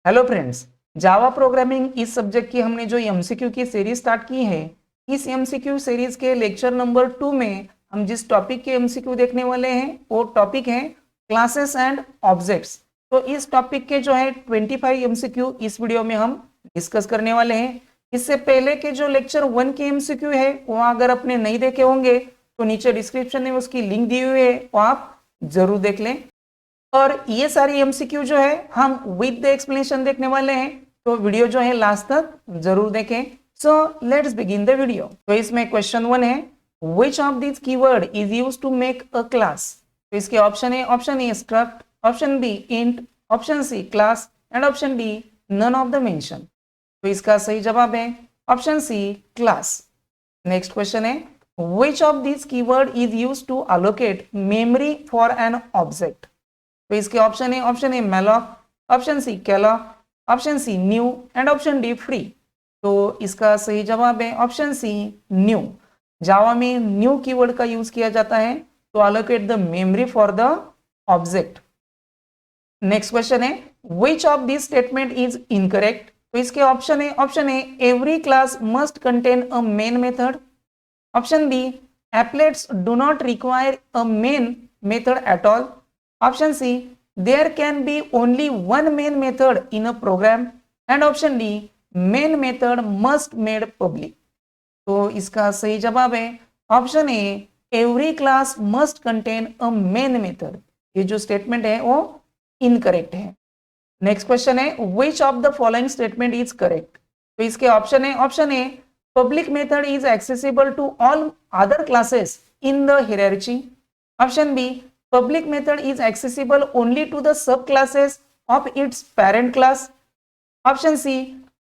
Hello friends, Java programming इस subject की हमने जो एमसीक्यू की सीरीज स्टार्ट की है, इस एमसीक्यू सीरीज के लेक्चर नंबर 2 में हम जिस टॉपिक के एमसीक्यू देखने वाले हैं वो टॉपिक है क्लासेस एंड ऑब्जेक्ट्स। तो इस टॉपिक के जो है 25 एमसीक्यू इस वीडियो में हम डिस्कस करने वाले हैं। इससे पहले के जो लेक्चर 1 के एमसीक्यू है वो अगर आपने नहीं देखे होंगे तो नीचे डिस्क्रिप्शन में उसकी लिंक दी हुई है, वो आप जरूर देख लें। और ये सारी एमसीक्यू जो है हम विद द एक्सप्लेनेशन देखने वाले हैं, तो वीडियो जो है लास्ट तक जरूर देखें। So let's begin the video. तो इसमें क्वेश्चन 1 है, which of this keyword is used to make a class. तो इसके ऑप्शन है, option A struct, option B int, option C class and option D none of the mention. तो इसका सही जवाब है option C class. Next question है, which of this keyword is used to allocate memory for an object. तो इसके option है, option A malloc, option C calloc, option C new and option D free. तो इसका सही जवाब है option C new. जावा में न्यू कीवर्ड का यूज किया जाता है to allocate the memory for the object. Next question है, which of this statement is incorrect. तो इसके ऑप्शन है, option A every class must contain a main method, option B applets do not require a main method at all, option C there can be only one main method in a program and option D main method must made public। तो इसका सही जवाब है option A every class must contain a main method. ये जो statement है वो incorrect है। नेक्स्ट क्वेश्चन है, which of the following statement is correct. तो इसके ऑप्शन है, option A public method is accessible to all other classes in the hierarchy, option B public method is accessible only to the subclasses of its parent class, option C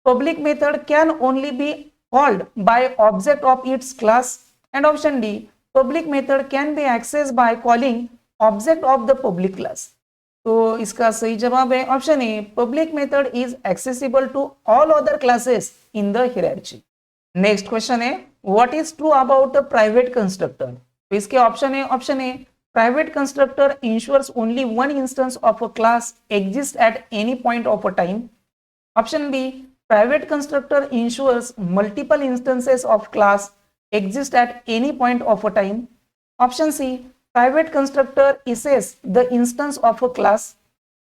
public method can only be called by object of its class and option D public method can be accessed by calling object of the public class। तो इसका सही जवाब है option A public method is accessible to all other classes in the hierarchy. Next question है, what is true about a private constructor. तो इसके option है, option A private constructor ensures only one instance of a class exists at any point of a time, option B private constructor ensures multiple instances of class exist at any point of a time, option C private constructor assess the instance of a class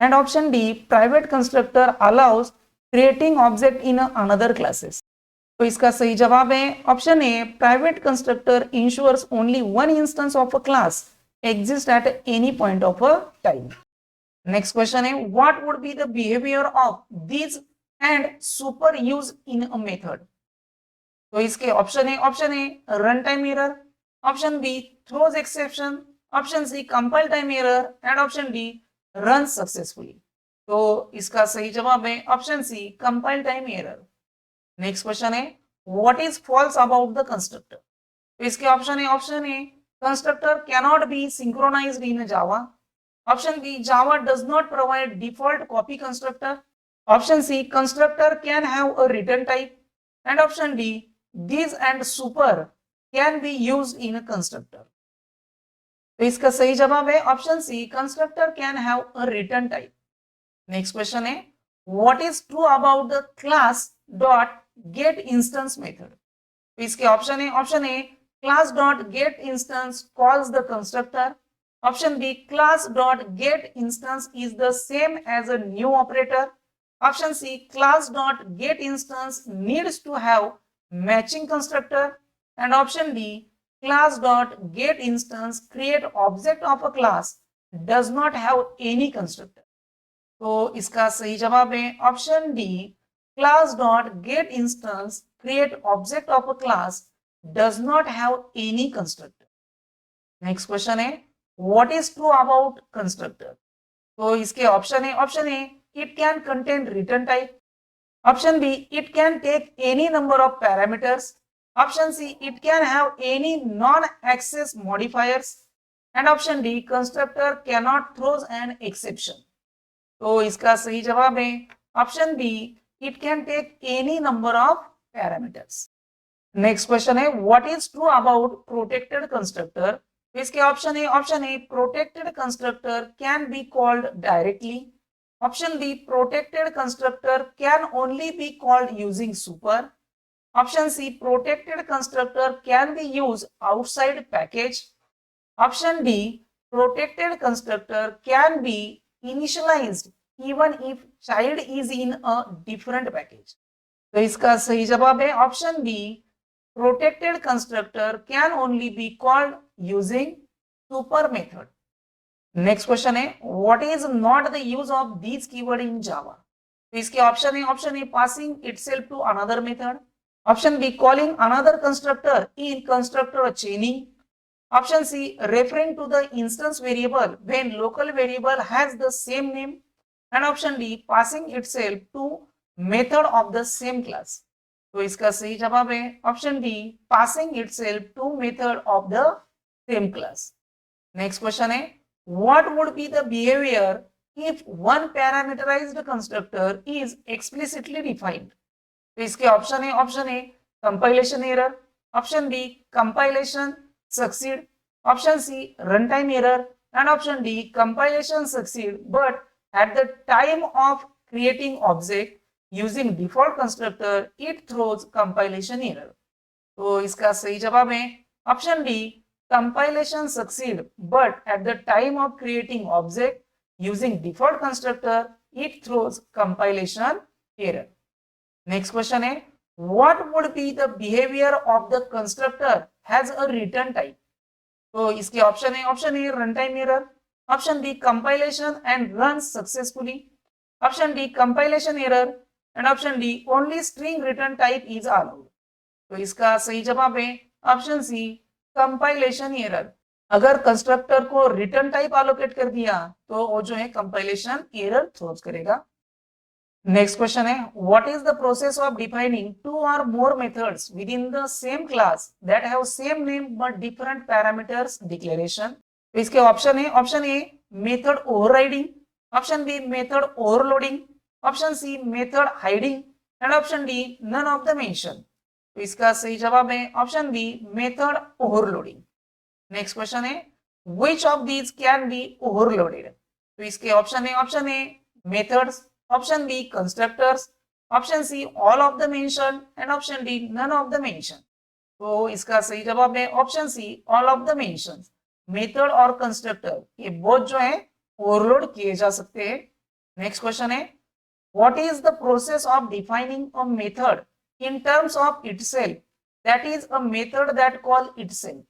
and option D private constructor allows creating object in another classes। तो इसका सही जवाब है option A private constructor ensures only one instance of a class exist at any point of a time। Next question है, what would be the behavior of these and super use in a method। तो इसके option है, option A run time error, option B throws exception, option C compile time error and option D run successfully. तो इसका सही जवाब है option C compile time error. Next question है, what is false about the constructor. तो इसके option है, option A constructor cannot be synchronized in Java, option B Java does not provide default copy constructor, option C constructor can have a return type and option D these and super can be used in a constructor। तो इसका सही जवाब है option C constructor can have a return type. Next question है, what is true about the class dot get instance method. तो इसके option है, option A class dot get instance calls the constructor, option B class dot get instance is the same as a new operator, option C class dot get instance needs to have matching constructor and option D class dot get instance create object of a class does not have any constructor। तो इसका सही जवाब है option D class dot get instance create object of a class does not have any constructor। Next question है, what is true about constructor. तो इसके option है, option A it can contain return type, option B it can take any number of parameters, option C it can have any non access modifiers and option D constructor can not throws an exception. तो इसका सही जवाब है option B it can take any number of parameters. Next question है, what is true about protected constructor. इसके option है, option A protected constructor can be called directly, option B protected constructor can only be called using super. Option C protected constructor can be use outside package. Option D protected constructor can be initialized even if child is in a different package. तो इसका सही जवाब है option B protected constructor can only be called using super method. Next question है what is not the use of these keyword in Java. तो इसके option A passing itself to another method. Option B calling another constructor in constructor chaining. Option C, referring to the instance variable when local variable has the same name. And option D, passing itself to method of the same class. तो इसका सही जवाब है option D passing itself to method of the same class. Next question है what would be the behavior if one parameterized constructor is explicitly defined. तो इसके option A compilation error. Option B compilation succeed. Option C runtime error. And option D compilation succeed but at the time of creating object using default constructor it throws compilation error. तो इसका सही जवाब है option D compilation succeed but at the time of creating object using default constructor it throws compilation error. Next question है what would be the behavior of the constructor has a return type. तो इसके option A run time error. Option B compilation and run successfully. Option D compilation error. And option D only string return type is allowed. तो इसका सही जवाब है option C compilation error. अगर constructor को return type allocate कर दिया तो वो जो है कंपाइलेशन एरर थ्रोज करेगा. नेक्स्ट क्वेश्चन है what is the process of defining two or more methods within the same class that have same name but different parameters declaration. तो इसके option A method overriding. Option B method overloading. Option C method hiding. And option D none of the mention. तो इसका सही जवाब है option B method overloading. Next question है which of these can be overloaded. तो इसके option A methods. Option B constructors. Option C all of the mentioned. And option D none of the mentioned. तो इसका सही जवाब है option C all of the mentioned. Method और constructor ये both जो है ओवरलोड किए जा सकते हैं. नेक्स्ट क्वेश्चन है what is the process of defining a method in terms of itself that is a method that call itself.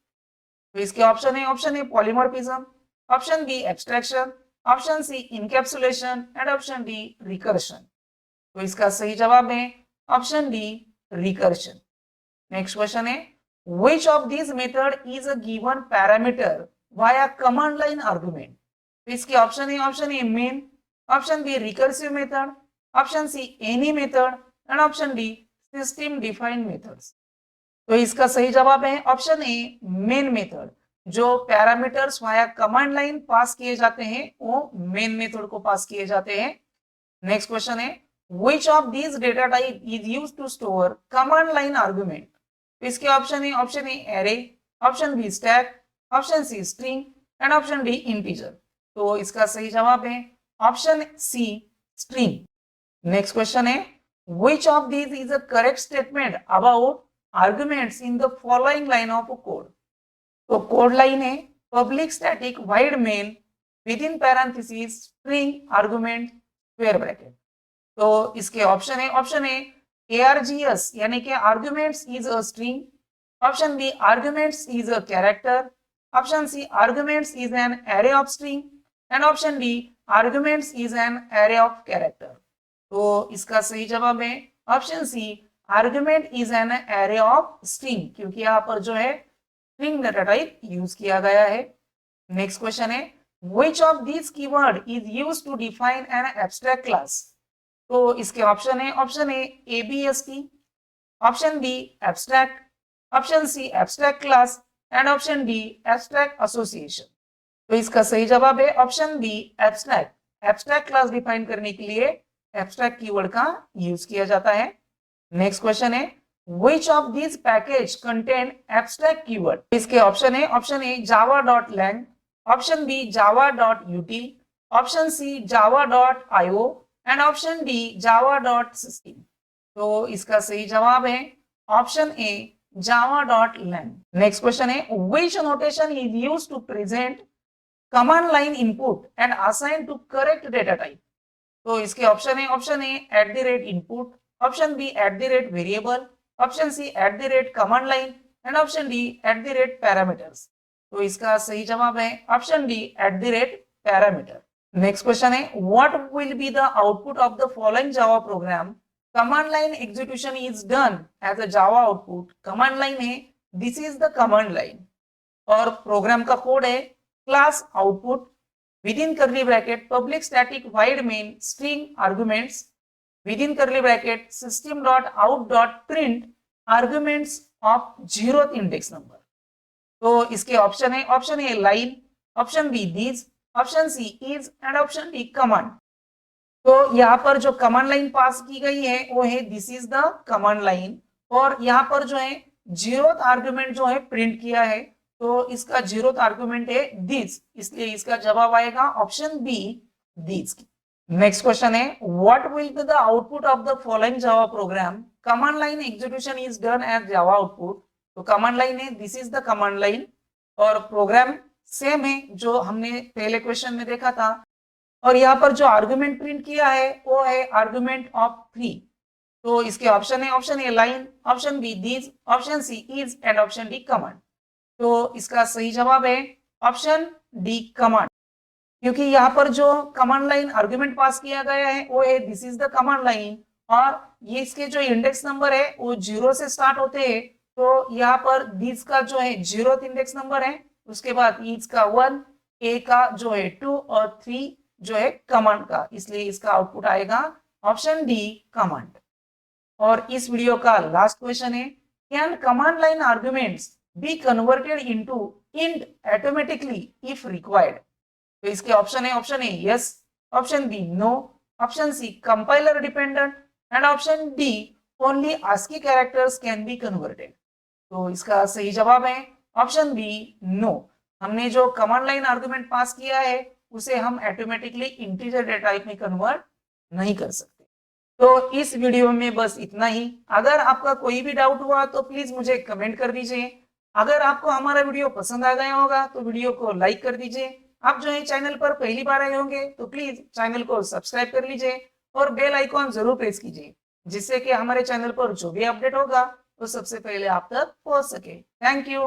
तो इसके option A polymorphism. Option B abstraction. Option C encapsulation. And option D recursion. तो इसका सही जवाब है option D recursion. Next question है which of this method is a given parameter via command line argument. तो इसके option A main. Option B recursive method. Option C any method. And option D system defined methods. तो इसका सही जवाब है option A main method. जो parameters via command line pass किए जाते हैं वो मेन मेथड को पास किए जाते हैं. नेक्स्ट क्वेश्चन है which of these data type is used to store command line argument. इसके option A array. Option B stack. Option C string. And option D integer. तो इसका सही जवाब है option C string. Next question है which of these is a correct statement about arguments in the following line of code. तो code line है public static void main within parenthesis string argument square bracket. तो इसके option A R G S यानी कि arguments is a string. Option B arguments is a character. Option C arguments is an array of string. And option D arguments is an array of character. तो इसका सही जवाब है option C argument is an array of string क्योंकि यहाँ पर जो है स्ट्रिंग डेटा टाइप यूज किया गया है. नेक्स्ट क्वेश्चन है which of this keyword is used to define an abstract class. तो इसके option A ABST. Option B abstract. Option C abstract class. And option D abstract association. तो इसका सही जवाब है option B abstract. Abstract class define करने के लिए एब्स्ट्रैक्ट कीवर्ड का यूज किया जाता है. नेक्स्ट क्वेश्चन है which of these package contain abstract keyword. इसके option A java.lang. Option B java.util. Option C java.io and option D java.16। तो इसका सही जवाब है option A java.lang। Next question है which notation is used to present command line input and assign to correct data type। तो इसके option है option A @input, option B @variable, option C @command line and option D @parameters। तो इसका सही जवाब है option D @parameter। Next question है what will be the output of the following Java program. Command line execution is done as a Java output. Command line है this is the command line और program का code है class output within curly bracket public static void main string arguments within curly bracket system.out.print arguments of 0th index number। तो इसके option है option A line, option B these, option C is and option D command. तो यहाँ पर जो command line पास की गई है वो है this is the command line और यहाँ पर जो है 0th आर्गुमेंट जो है प्रिंट किया है तो इसका 0th आर्गुमेंट है दिस, इसलिए इसका जवाब आएगा option B this. Next question है what will be the output of the following Java program. Command line execution is done as Java output. तो कमांड लाइन है this is the command line और program same है जो हमने पहले question में देखा था और यहाँ पर जो आर्गुमेंट प्रिंट किया है वो है आर्गुमेंट ऑफ 3। तो इसके ऑप्शन है option A line, option B this, option C is and option D command. तो इसका सही जवाब है ऑप्शन डी कमांड, क्योंकि यहाँ पर जो कमांड लाइन आर्गुमेंट पास किया गया है वो है this is the command line और ये इसके जो इंडेक्स नंबर है वो 0 से स्टार्ट होते हैं। तो यहाँ पर दिस का जो है 0th इंडेक्स नंबर है, उसके बाद इज का 1, ए का जो है 2 और 3 जो है कमांड का, इसलिए इसका आउटपुट आएगा ऑप्शन डी कमांड। और इस वीडियो का लास्ट क्वेश्चन है can command line arguments be converted into int automatically if required। तो इसके ऑप्शन है option A yes, option B no, option C compiler dependent and option D only ASCII characters can be converted. तो इसका सही जवाब है option B no. हमने जो कमांड लाइन आर्गुमेंट पास किया है उसे हम ऑटोमेटिकली इंटीजर डेटा टाइप में कन्वर्ट नहीं कर सकते। तो इस वीडियो में बस इतना ही। अगर आपका कोई भी डाउट हुआ तो प्लीज मुझे कमेंट कर दीजिए। अगर आपको हमारा वीडियो पसंद आ गया होगा तो वीडियो को लाइक कर दीजिए। आप जो है चैनल पर पहली बार आए होंगे तो प्लीज चैनल को सब्सक्राइब कर लीजिए और बेल आइकॉन जरूर प्रेस कीजिए जिससे कि हमारे चैनल पर जो भी अपडेट होगा वो सबसे पहले आप तक पहुंच सके। Thank you.